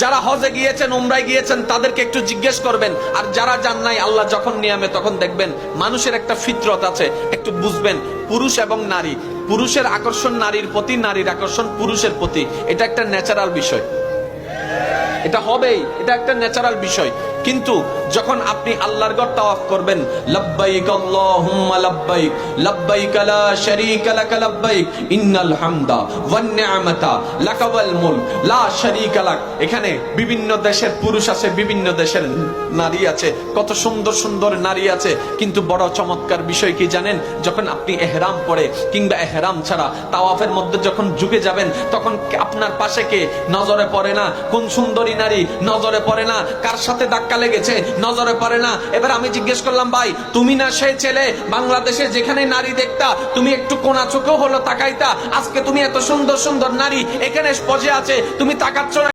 যারা হজে গিয়েছেন, উমরায় গিয়েছেন, তাদেরকে একটু জিজ্ঞেস করবেন। আর যারা যান নাই, আল্লাহ যখন নিয়ামে তখন দেখবেন মানুষের একটা ফিতরত আছে, একটু বুঝবেন। পুরুষ এবং নারী, পুরুষের আকর্ষণ নারীর প্রতি, নারীর আকর্ষণ পুরুষের প্রতি, এটা একটা ন্যাচারাল বিষয়, এটা হবেই, এটা একটা ন্যাচারাল বিষয়। কিন্তু যখন আপনি আল্লাহর ঘর তাওয়াফ করবেন, লাব্বাইক আল্লাহুম্মা লাব্বাইক, লাব্বাইক লা শারীকা লাক লাব্বাইক, ইন্নাল হামদা ওয়ান নি'মাতা লাকা ওয়াল মুলক লা শারীকা লাক। এখানে বিভিন্ন দেশের পুরুষ আছে, বিভিন্ন দেশের নারী আছে, কত সুন্দর সুন্দর নারী আছে। কিন্তু বড় চমৎকার বিষয় কি জানেন? যখন আপনি ইহরাম পরে কিংবা ইহরাম ছাড়া তাওয়াফের মধ্যে যখন ঝুঁকে যাবেন, তখন আপনার পাশে কে নজরে পড়ে না? কোন সুন্দরী নারী নজরে পড়ে না? কার সাথে ধাক্কা লেগেছে নজরে পড়ে না? এবার আমি জিজ্ঞেস করলাম, ভাই তুমি না সেই ছেলে বাংলাদেশে যেখানে নারী দেখতা তুমি একটু কোনা চোখেও হলো তাকাইতা, আজকে তুমি এত সুন্দর সুন্দর নারী এখানে বসে আছে, তুমি তাকাচ্ছ না?